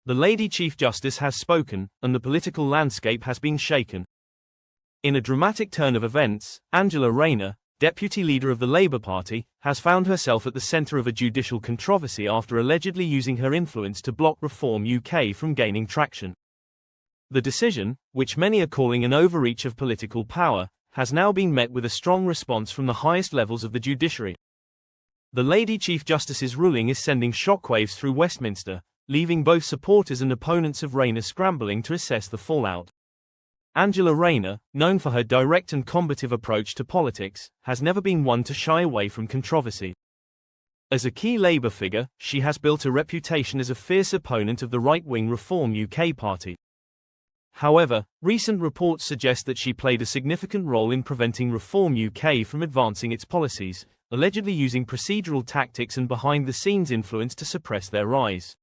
The Lady Chief Justice has spoken, and the political landscape has been shaken. In a dramatic turn of events, Angela Rayner, deputy leader of the Labour Party, has found herself at the centre of a judicial controversy after allegedly using her influence to block Reform UK from gaining traction. The decision, which many are calling an overreach of political power, has now been met with a strong response from the highest levels of the judiciary. The Lady Chief Justice's ruling is sending shockwaves through Westminster, leaving both supporters and opponents of Rayner scrambling to assess the fallout. Angela Rayner, known for her direct and combative approach to politics, has never been one to shy away from controversy. As a key Labour figure, she has built a reputation as a fierce opponent of the right-wing Reform UK party. However, recent reports suggest that she played a significant role in preventing Reform UK from advancing its policies, allegedly using procedural tactics and behind-the-scenes influence to suppress their rise.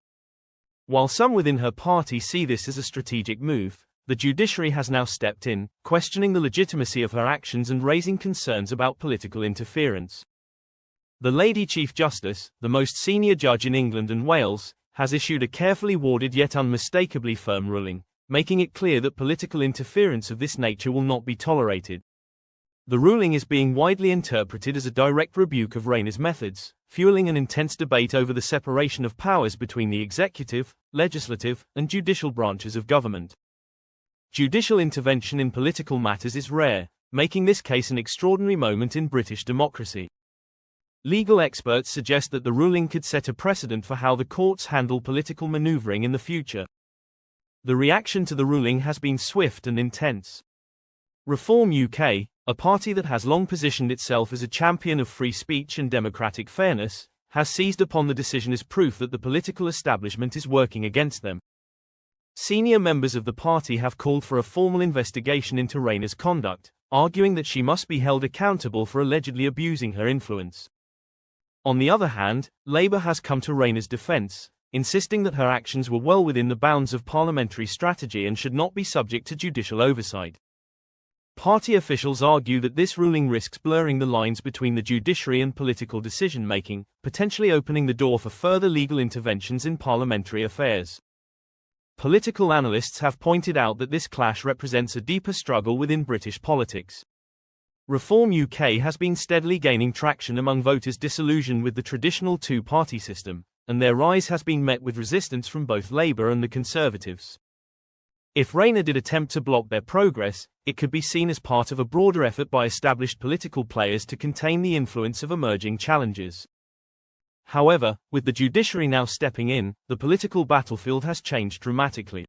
While some within her party see this as a strategic move, the judiciary has now stepped in, questioning the legitimacy of her actions and raising concerns about political interference. The Lady Chief Justice, the most senior judge in England and Wales, has issued a carefully worded yet unmistakably firm ruling, making it clear that political interference of this nature will not be tolerated. The ruling is being widely interpreted as a direct rebuke of Rayner's methods, fueling an intense debate over the separation of powers between the executive, legislative, and judicial branches of government. Judicial intervention in political matters is rare, making this case an extraordinary moment in British democracy. Legal experts suggest that the ruling could set a precedent for how the courts handle political maneuvering in the future. The reaction to the ruling has been swift and intense. Reform UK, a party that has long positioned itself as a champion of free speech and democratic fairness, has seized upon the decision as proof that the political establishment is working against them. Senior members of the party have called for a formal investigation into Rayner's conduct, arguing that she must be held accountable for allegedly abusing her influence. On the other hand, Labour has come to Rayner's defence, insisting that her actions were well within the bounds of parliamentary strategy and should not be subject to judicial oversight. Party officials argue that this ruling risks blurring the lines between the judiciary and political decision-making, potentially opening the door for further legal interventions in parliamentary affairs. Political analysts have pointed out that this clash represents a deeper struggle within British politics. Reform UK has been steadily gaining traction among voters disillusioned with the traditional two-party system, and their rise has been met with resistance from both Labour and the Conservatives. If Rayner did attempt to block their progress, it could be seen as part of a broader effort by established political players to contain the influence of emerging challengers. However, with the judiciary now stepping in, the political battlefield has changed dramatically.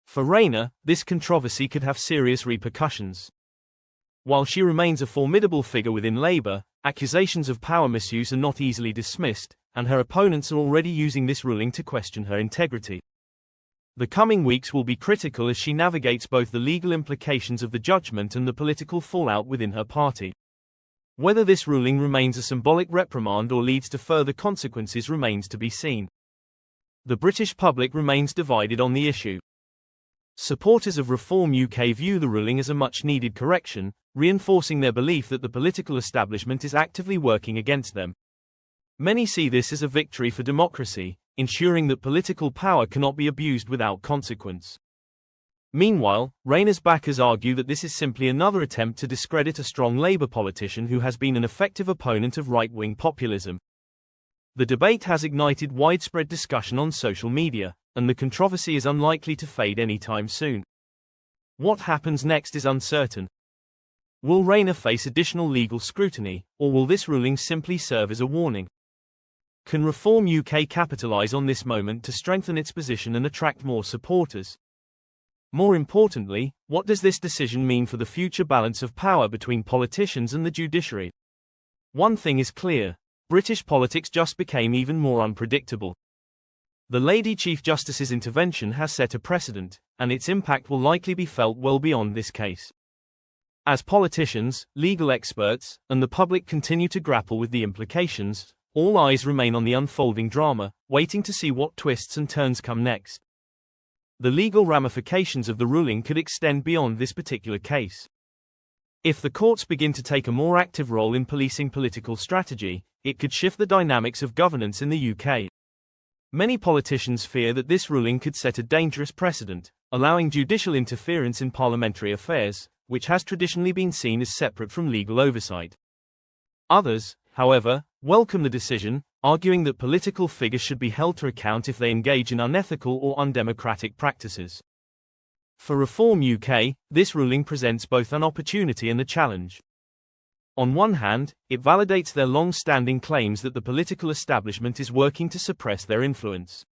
For Rayner, this controversy could have serious repercussions. While she remains a formidable figure within Labour, accusations of power misuse are not easily dismissed, and her opponents are already using this ruling to question her integrity. The coming weeks will be critical as she navigates both the legal implications of the judgment and the political fallout within her party. Whether this ruling remains a symbolic reprimand or leads to further consequences remains to be seen. The British public remains divided on the issue. Supporters of Reform UK view the ruling as a much-needed correction, reinforcing their belief that the political establishment is actively working against them. Many see this as a victory for democracy, ensuring that political power cannot be abused without consequence. Meanwhile, Rayner's backers argue that this is simply another attempt to discredit a strong Labour politician who has been an effective opponent of right-wing populism. The debate has ignited widespread discussion on social media, and the controversy is unlikely to fade anytime soon. What happens next is uncertain. Will Rayner face additional legal scrutiny, or will this ruling simply serve as a warning? Can Reform UK capitalise on this moment to strengthen its position and attract more supporters? More importantly, what does this decision mean for the future balance of power between politicians and the judiciary? One thing is clear: British politics just became even more unpredictable. The Lady Chief Justice's intervention has set a precedent, and its impact will likely be felt well beyond this case. As politicians, legal experts, and the public continue to grapple with the implications, all eyes remain on the unfolding drama, waiting to see what twists and turns come next. The legal ramifications of the ruling could extend beyond this particular case. If the courts begin to take a more active role in policing political strategy, it could shift the dynamics of governance in the UK. Many politicians fear that this ruling could set a dangerous precedent, allowing judicial interference in parliamentary affairs, which has traditionally been seen as separate from legal oversight. Others, however, welcome the decision, arguing that political figures should be held to account if they engage in unethical or undemocratic practices. For Reform UK, this ruling presents both an opportunity and a challenge. On one hand, it validates their long-standing claims that the political establishment is working to suppress their influence.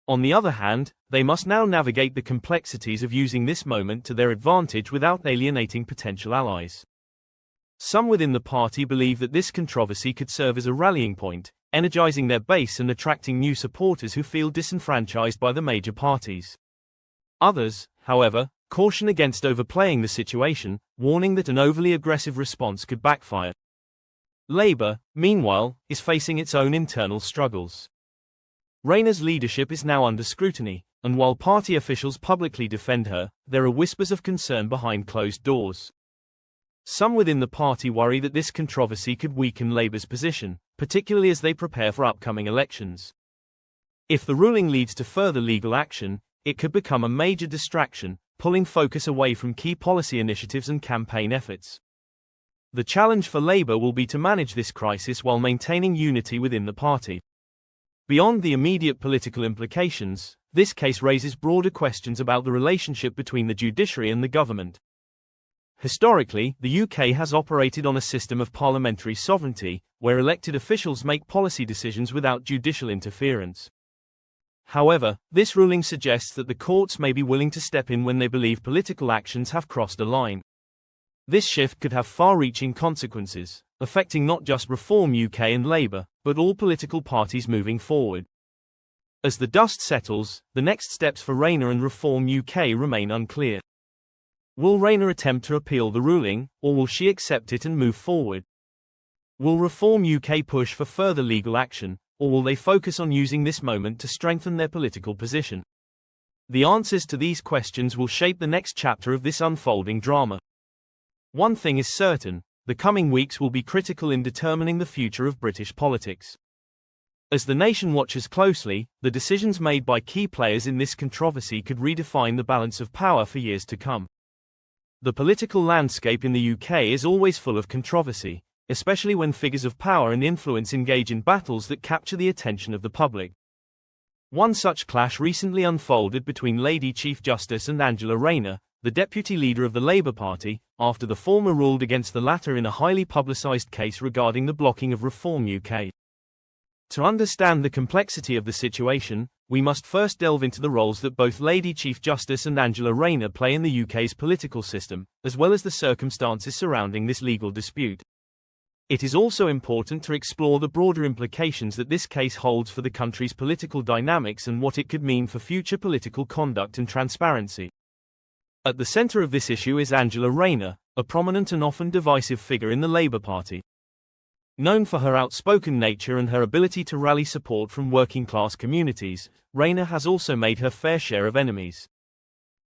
On the other hand, they must now navigate the complexities of using this moment to their advantage without alienating potential allies. Some within the party believe that this controversy could serve as a rallying point, energizing their base and attracting new supporters who feel disenfranchised by the major parties. Others, however, caution against overplaying the situation, warning that an overly aggressive response could backfire. Labour, meanwhile, is facing its own internal struggles. Rayner's leadership is now under scrutiny, and while party officials publicly defend her, there are whispers of concern behind closed doors. Some within the party worry that this controversy could weaken Labour's position, particularly as they prepare for upcoming elections. If the ruling leads to further legal action, it could become a major distraction, pulling focus away from key policy initiatives and campaign efforts. The challenge for Labour will be to manage this crisis while maintaining unity within the party. Beyond the immediate political implications, this case raises broader questions about the relationship between the judiciary and the government. Historically, the UK has operated on a system of parliamentary sovereignty, where elected officials make policy decisions without judicial interference. However, this ruling suggests that the courts may be willing to step in when they believe political actions have crossed a line. This shift could have far-reaching consequences, affecting not just Reform UK and Labour, but all political parties moving forward. As the dust settles, the next steps for Rayner and Reform UK remain unclear. Will Rayner attempt to appeal the ruling, or will she accept it and move forward? Will Reform UK push for further legal action, or will they focus on using this moment to strengthen their political position? The answers to these questions will shape the next chapter of this unfolding drama. One thing is certain, the coming weeks will be critical in determining the future of British politics. As the nation watches closely, the decisions made by key players in this controversy could redefine the balance of power for years to come. The political landscape in the UK is always full of controversy, especially when figures of power and influence engage in battles that capture the attention of the public. One such clash recently unfolded between Lady Chief Justice and Angela Rayner, the deputy leader of the Labour Party, after the former ruled against the latter in a highly publicised case regarding the blocking of Reform UK. To understand the complexity of the situation, we must first delve into the roles that both Lady Chief Justice and Angela Rayner play in the UK's political system, as well as the circumstances surrounding this legal dispute. It is also important to explore the broader implications that this case holds for the country's political dynamics and what it could mean for future political conduct and transparency. At the centre of this issue is Angela Rayner, a prominent and often divisive figure in the Labour Party. Known for her outspoken nature and her ability to rally support from working-class communities, Rayner has also made her fair share of enemies.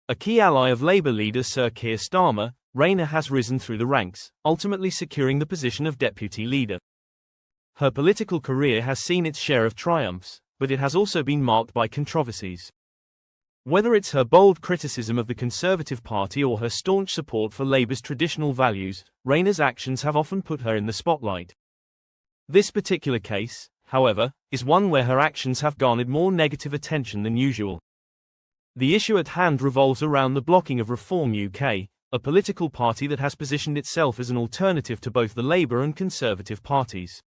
A key ally of Labour leader Sir Keir Starmer, Rayner has risen through the ranks, ultimately securing the position of deputy leader. Her political career has seen its share of triumphs, but it has also been marked by controversies. Whether it's her bold criticism of the Conservative Party or her staunch support for Labour's traditional values, Rayner's actions have often put her in the spotlight. This particular case, however, is one where her actions have garnered more negative attention than usual. The issue at hand revolves around the blocking of Reform UK, a political party that has positioned itself as an alternative to both the Labour and Conservative parties.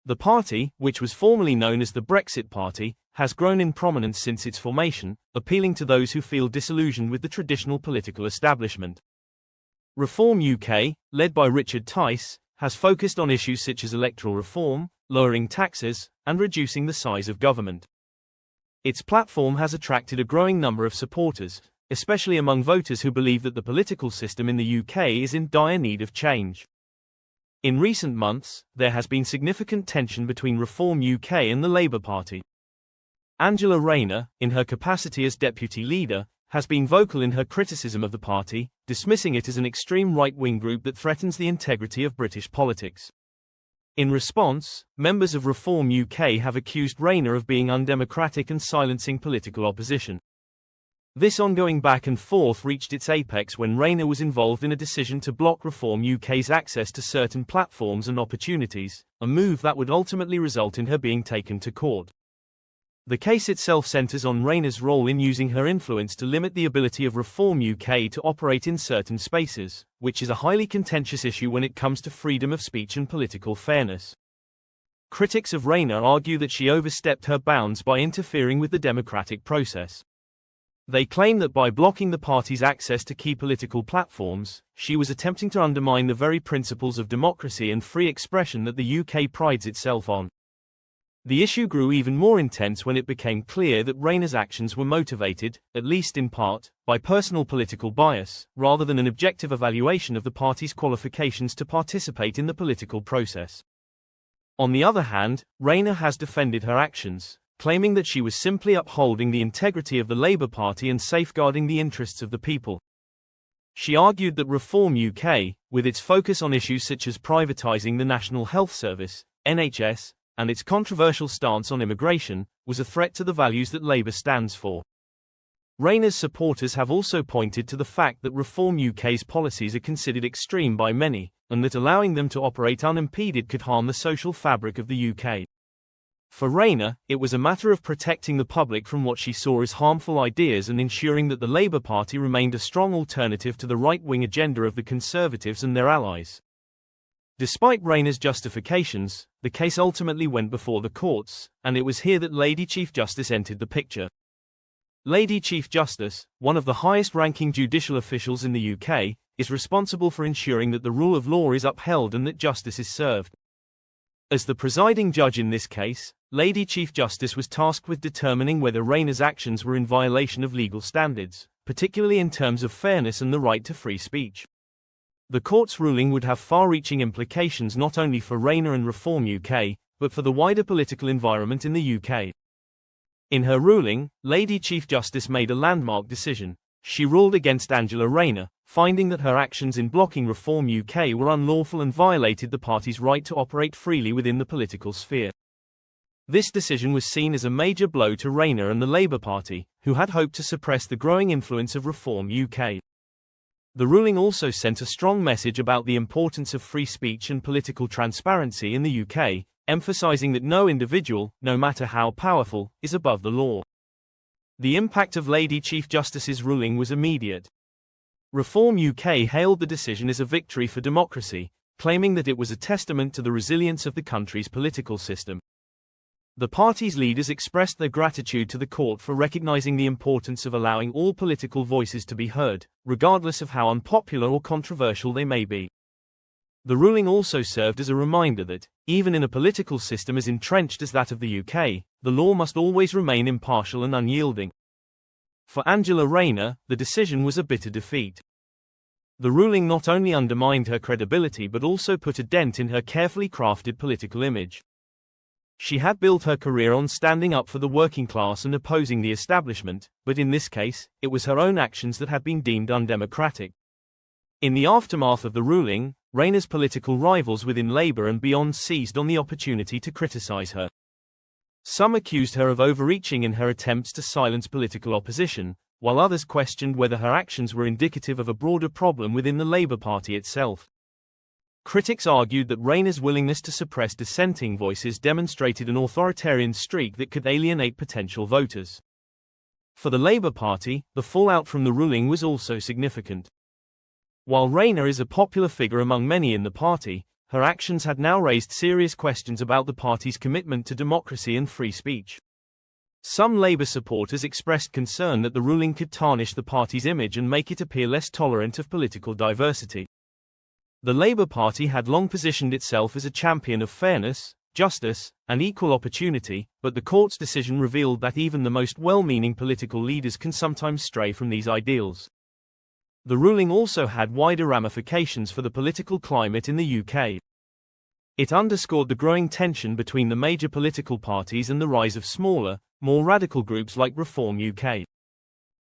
The party, which was formerly known as the Brexit Party, has grown in prominence since its formation, appealing to those who feel disillusioned with the traditional political establishment. Reform UK, led by Richard Tice, has focused on issues such as electoral reform, lowering taxes, and reducing the size of government. Its platform has attracted a growing number of supporters, especially among voters who believe that the political system in the UK is in dire need of change. In recent months, there has been significant tension between Reform UK and the Labour Party. Angela Rayner, in her capacity as deputy leader, has been vocal in her criticism of the party, dismissing it as an extreme right-wing group that threatens the integrity of British politics. In response, members of Reform UK have accused Rayner of being undemocratic and silencing political opposition. This ongoing back and forth reached its apex when Rayner was involved in a decision to block Reform UK's access to certain platforms and opportunities, a move that would ultimately result in her being taken to court. The case itself centres on Rayner's role in using her influence to limit the ability of Reform UK to operate in certain spaces, which is a highly contentious issue when it comes to freedom of speech and political fairness. Critics of Rayner argue that she overstepped her bounds by interfering with the democratic process. They claim that by blocking the party's access to key political platforms, she was attempting to undermine the very principles of democracy and free expression that the UK prides itself on. The issue grew even more intense when it became clear that Rayner's actions were motivated, at least in part, by personal political bias, rather than an objective evaluation of the party's qualifications to participate in the political process. On the other hand, Rayner has defended her actions, claiming that she was simply upholding the integrity of the Labour Party and safeguarding the interests of the people. She argued that Reform UK, with its focus on issues such as privatising the National Health Service, NHS, and its controversial stance on immigration, was a threat to the values that Labour stands for. Rayner's supporters have also pointed to the fact that Reform UK's policies are considered extreme by many, and that allowing them to operate unimpeded could harm the social fabric of the UK. For Rayner, it was a matter of protecting the public from what she saw as harmful ideas and ensuring that the Labour Party remained a strong alternative to the right-wing agenda of the Conservatives and their allies. Despite Rayner's justifications, the case ultimately went before the courts, and it was here that Lady Chief Justice entered the picture. Lady Chief Justice, one of the highest-ranking judicial officials in the UK, is responsible for ensuring that the rule of law is upheld and that justice is served. As the presiding judge in this case, Lady Chief Justice was tasked with determining whether Rayner's actions were in violation of legal standards, particularly in terms of fairness and the right to free speech. The court's ruling would have far-reaching implications not only for Rayner and Reform UK, but for the wider political environment in the UK. In her ruling, Lady Chief Justice made a landmark decision. She ruled against Angela Rayner, finding that her actions in blocking Reform UK were unlawful and violated the party's right to operate freely within the political sphere. This decision was seen as a major blow to Rayner and the Labour Party, who had hoped to suppress the growing influence of Reform UK. The ruling also sent a strong message about the importance of free speech and political transparency in the UK, emphasising that no individual, no matter how powerful, is above the law. The impact of Lady Chief Justice's ruling was immediate. Reform UK hailed the decision as a victory for democracy, claiming that it was a testament to the resilience of the country's political system. The party's leaders expressed their gratitude to the court for recognizing the importance of allowing all political voices to be heard, regardless of how unpopular or controversial they may be. The ruling also served as a reminder that, even in a political system as entrenched as that of the UK, the law must always remain impartial and unyielding. For Angela Rayner, the decision was a bitter defeat. The ruling not only undermined her credibility but also put a dent in her carefully crafted political image. She had built her career on standing up for the working class and opposing the establishment, but in this case, it was her own actions that had been deemed undemocratic. In the aftermath of the ruling, Rayner's political rivals within Labour and beyond seized on the opportunity to criticise her. Some accused her of overreaching in her attempts to silence political opposition, while others questioned whether her actions were indicative of a broader problem within the Labour Party itself. Critics argued that Rayner's willingness to suppress dissenting voices demonstrated an authoritarian streak that could alienate potential voters. For the Labour Party, the fallout from the ruling was also significant. While Rayner is a popular figure among many in the party, her actions had now raised serious questions about the party's commitment to democracy and free speech. Some Labour supporters expressed concern that the ruling could tarnish the party's image and make it appear less tolerant of political diversity. The Labour Party had long positioned itself as a champion of fairness, justice, and equal opportunity, but the court's decision revealed that even the most well-meaning political leaders can sometimes stray from these ideals. The ruling also had wider ramifications for the political climate in the UK. It underscored the growing tension between the major political parties and the rise of smaller, more radical groups like Reform UK.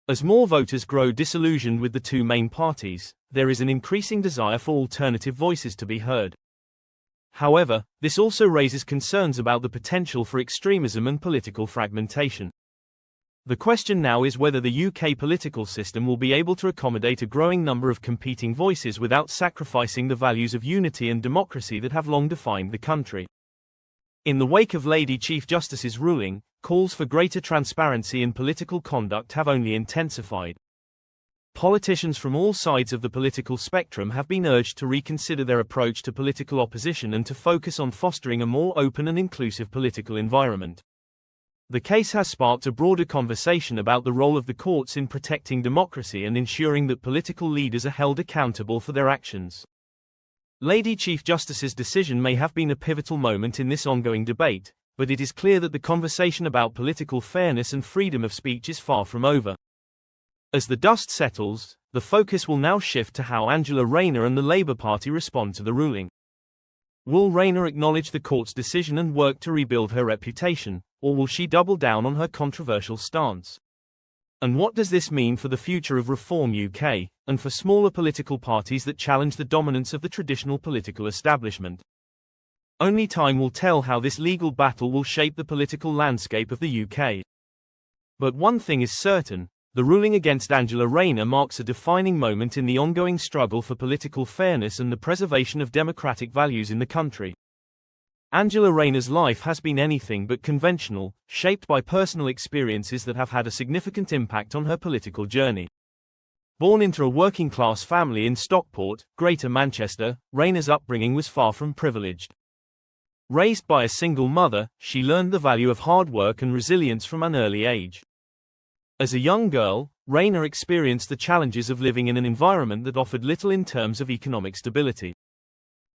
As more voters grow disillusioned with the two main parties, there is an increasing desire for alternative voices to be heard. However, this also raises concerns about the potential for extremism and political fragmentation. The question now is whether the UK political system will be able to accommodate a growing number of competing voices without sacrificing the values of unity and democracy that have long defined the country. In the wake of Lady Chief Justice's ruling, calls for greater transparency in political conduct have only intensified. Politicians from all sides of the political spectrum have been urged to reconsider their approach to political opposition and to focus on fostering a more open and inclusive political environment. The case has sparked a broader conversation about the role of the courts in protecting democracy and ensuring that political leaders are held accountable for their actions. Lady Chief Justice's decision may have been a pivotal moment in this ongoing debate, but it is clear that the conversation about political fairness and freedom of speech is far from over. As the dust settles, the focus will now shift to how Angela Rayner and the Labour Party respond to the ruling. Will Rayner acknowledge the court's decision and work to rebuild her reputation, or will she double down on her controversial stance? And what does this mean for the future of Reform UK, and for smaller political parties that challenge the dominance of the traditional political establishment? Only time will tell how this legal battle will shape the political landscape of the UK. But one thing is certain: the ruling against Angela Rayner marks a defining moment in the ongoing struggle for political fairness and the preservation of democratic values in the country. Angela Rayner's life has been anything but conventional, shaped by personal experiences that have had a significant impact on her political journey. Born into a working-class family in Stockport, Greater Manchester, Rayner's upbringing was far from privileged. Raised by a single mother, she learned the value of hard work and resilience from an early age. As a young girl, Rayner experienced the challenges of living in an environment that offered little in terms of economic stability.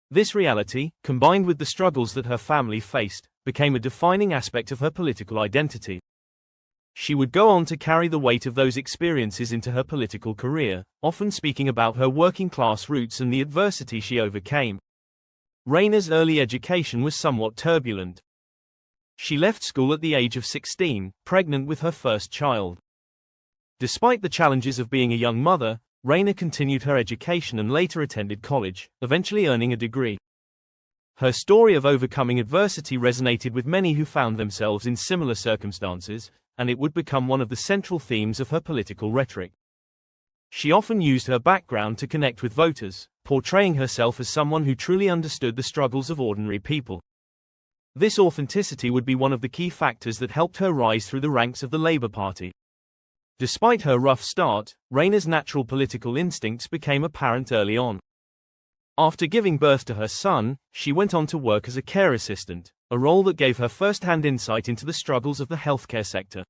This reality, combined with the struggles that her family faced, became a defining aspect of her political identity. She would go on to carry the weight of those experiences into her political career, often speaking about her working-class roots and the adversity she overcame. Rayner's early education was somewhat turbulent. She left school at the age of 16, pregnant with her first child. Despite the challenges of being a young mother, Rayner continued her education and later attended college, eventually earning a degree. Her story of overcoming adversity resonated with many who found themselves in similar circumstances, and it would become one of the central themes of her political rhetoric. She often used her background to connect with voters, portraying herself as someone who truly understood the struggles of ordinary people. This authenticity would be one of the key factors that helped her rise through the ranks of the Labour Party. Despite her rough start, Rayner's natural political instincts became apparent early on. After giving birth to her son, she went on to work as a care assistant, a role that gave her first-hand insight into the struggles of the healthcare sector.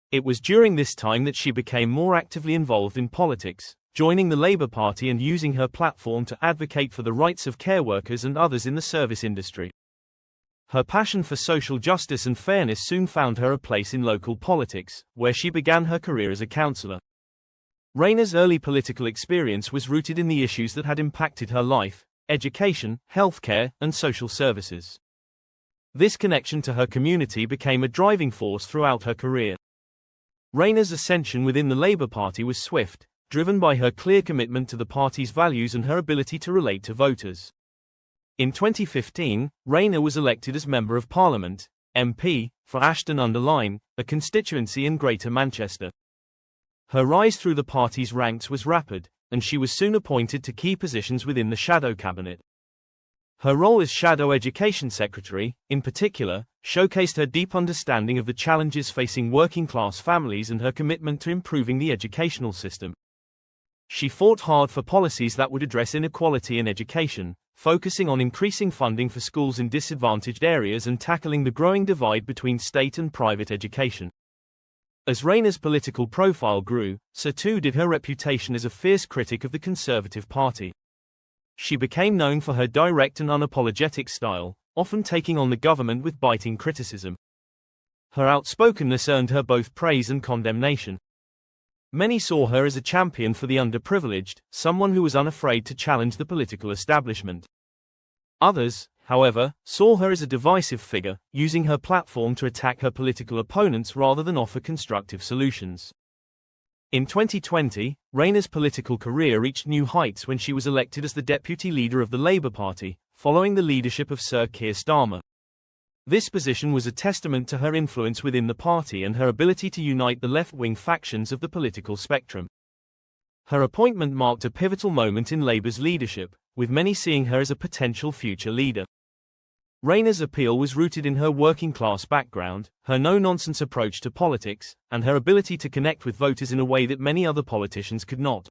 It was during this time that she became more actively involved in politics, joining the Labour Party and using her platform to advocate for the rights of care workers and others in the service industry. Her passion for social justice and fairness soon found her a place in local politics, where she began her career as a councillor. Rayner's early political experience was rooted in the issues that had impacted her life: education, healthcare, and social services. This connection to her community became a driving force throughout her career. Rayner's ascension within the Labour Party was swift, driven by her clear commitment to the party's values and her ability to relate to voters. In 2015, Rayner was elected as Member of Parliament, MP, for Ashton-under-Lyne, a constituency in Greater Manchester. Her rise through the party's ranks was rapid, and she was soon appointed to key positions within the shadow cabinet. Her role as Shadow Education Secretary, in particular, showcased her deep understanding of the challenges facing working-class families and her commitment to improving the educational system. She fought hard for policies that would address inequality in education, focusing on increasing funding for schools in disadvantaged areas and tackling the growing divide between state and private education. As Rayner's political profile grew, so too did her reputation as a fierce critic of the Conservative Party. She became known for her direct and unapologetic style, often taking on the government with biting criticism. Her outspokenness earned her both praise and condemnation. Many saw her as a champion for the underprivileged, someone who was unafraid to challenge the political establishment. Others, however, saw her as a divisive figure, using her platform to attack her political opponents rather than offer constructive solutions. In 2020, Rayner's political career reached new heights when she was elected as the deputy leader of the Labour Party, following the leadership of Sir Keir Starmer. This position was a testament to her influence within the party and her ability to unite the left-wing factions of the political spectrum. Her appointment marked a pivotal moment in Labour's leadership, with many seeing her as a potential future leader. Rayner's appeal was rooted in her working-class background, her no-nonsense approach to politics, and her ability to connect with voters in a way that many other politicians could not.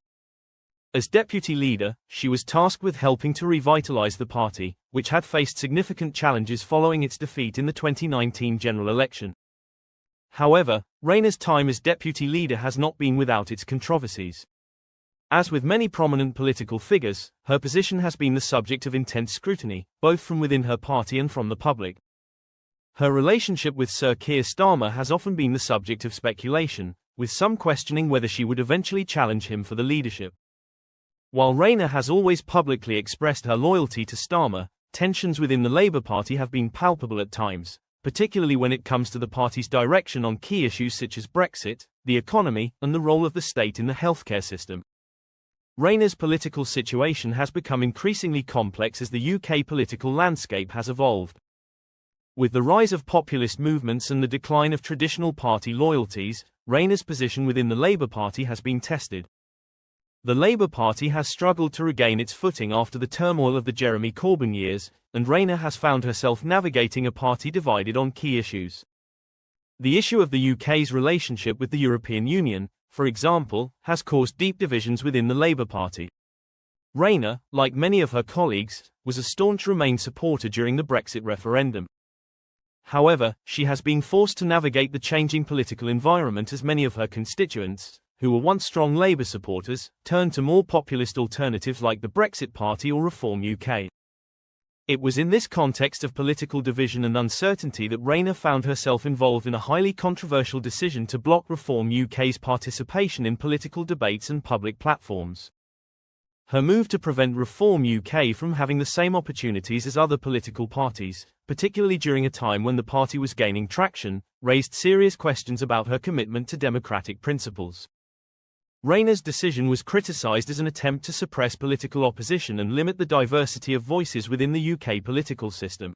As deputy leader, she was tasked with helping to revitalize the party, which had faced significant challenges following its defeat in the 2019 general election. However, Rayner's time as deputy leader has not been without its controversies. As with many prominent political figures, her position has been the subject of intense scrutiny, both from within her party and from the public. Her relationship with Sir Keir Starmer has often been the subject of speculation, with some questioning whether she would eventually challenge him for the leadership. While Rayner has always publicly expressed her loyalty to Starmer, tensions within the Labour Party have been palpable at times, particularly when it comes to the party's direction on key issues such as Brexit, the economy, and the role of the state in the healthcare system. Rayner's political situation has become increasingly complex as the UK political landscape has evolved. With the rise of populist movements and the decline of traditional party loyalties, Rayner's position within the Labour Party has been tested. The Labour Party has struggled to regain its footing after the turmoil of the Jeremy Corbyn years, and Rayner has found herself navigating a party divided on key issues. The issue of the UK's relationship with the European Union, for example, has caused deep divisions within the Labour Party. Rayner, like many of her colleagues, was a staunch Remain supporter during the Brexit referendum. However, she has been forced to navigate the changing political environment as many of her constituents, who were once strong Labour supporters, turned to more populist alternatives like the Brexit Party or Reform UK. It was in this context of political division and uncertainty that Rayner found herself involved in a highly controversial decision to block Reform UK's participation in political debates and public platforms. Her move to prevent Reform UK from having the same opportunities as other political parties, particularly during a time when the party was gaining traction, raised serious questions about her commitment to democratic principles. Rayner's decision was criticised as an attempt to suppress political opposition and limit the diversity of voices within the UK political system.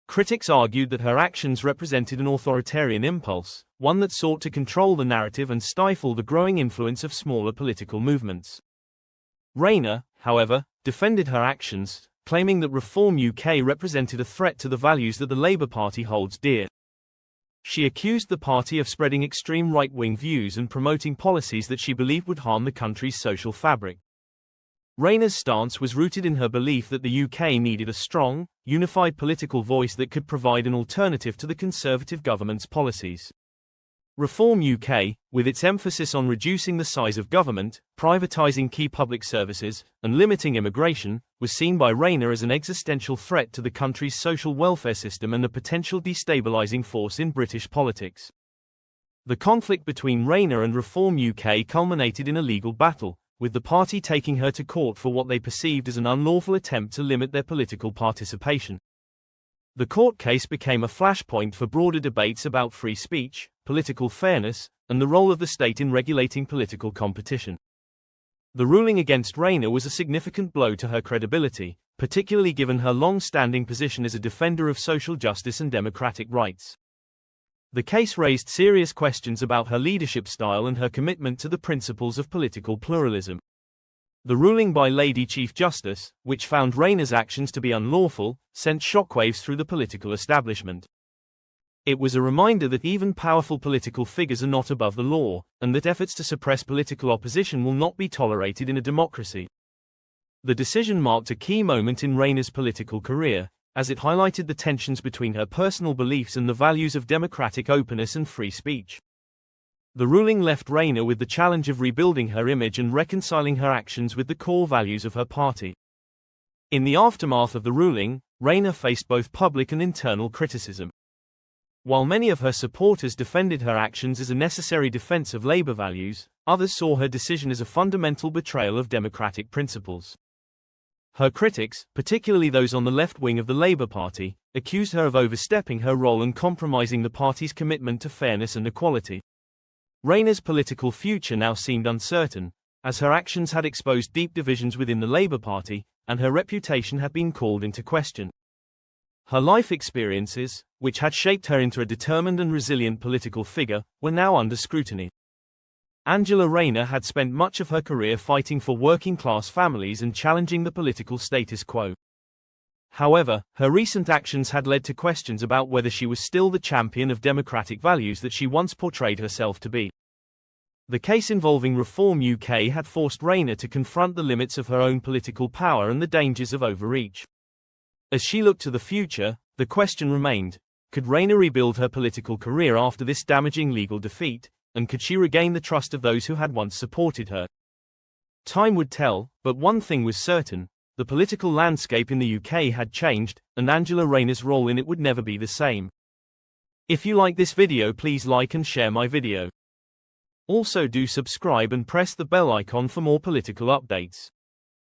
Critics argued that her actions represented an authoritarian impulse, one that sought to control the narrative and stifle the growing influence of smaller political movements. Rayner, however, defended her actions, claiming that Reform UK represented a threat to the values that the Labour Party holds dear. She accused the party of spreading extreme right-wing views and promoting policies that she believed would harm the country's social fabric. Rayner's stance was rooted in her belief that the UK needed a strong, unified political voice that could provide an alternative to the Conservative government's policies. Reform UK, with its emphasis on reducing the size of government, privatising key public services, and limiting immigration, was seen by Rayner as an existential threat to the country's social welfare system and a potential destabilising force in British politics. The conflict between Rayner and Reform UK culminated in a legal battle, with the party taking her to court for what they perceived as an unlawful attempt to limit their political participation. The court case became a flashpoint for broader debates about free speech, political fairness, and the role of the state in regulating political competition. The ruling against Rayner was a significant blow to her credibility, particularly given her long-standing position as a defender of social justice and democratic rights. The case raised serious questions about her leadership style and her commitment to the principles of political pluralism. The ruling by Lady Chief Justice, which found Rayner's actions to be unlawful, sent shockwaves through the political establishment. It was a reminder that even powerful political figures are not above the law, and that efforts to suppress political opposition will not be tolerated in a democracy. The decision marked a key moment in Rayner's political career, as it highlighted the tensions between her personal beliefs and the values of democratic openness and free speech. The ruling left Rayner with the challenge of rebuilding her image and reconciling her actions with the core values of her party. In the aftermath of the ruling, Rayner faced both public and internal criticism. While many of her supporters defended her actions as a necessary defense of Labour values, others saw her decision as a fundamental betrayal of democratic principles. Her critics, particularly those on the left wing of the Labour Party, accused her of overstepping her role and compromising the party's commitment to fairness and equality. Rayner's political future now seemed uncertain, as her actions had exposed deep divisions within the Labour Party, and her reputation had been called into question. Her life experiences, which had shaped her into a determined and resilient political figure, were now under scrutiny. Angela Rayner had spent much of her career fighting for working-class families and challenging the political status quo. However, her recent actions had led to questions about whether she was still the champion of democratic values that she once portrayed herself to be. The case involving Reform UK had forced Rayner to confront the limits of her own political power and the dangers of overreach. As she looked to the future, the question remained, could Rayner rebuild her political career after this damaging legal defeat, and could she regain the trust of those who had once supported her? Time would tell, but one thing was certain, the political landscape in the UK had changed, and Angela Rayner's role in it would never be the same. If you like this video, please like and share my video. Also do subscribe and press the bell icon for more political updates.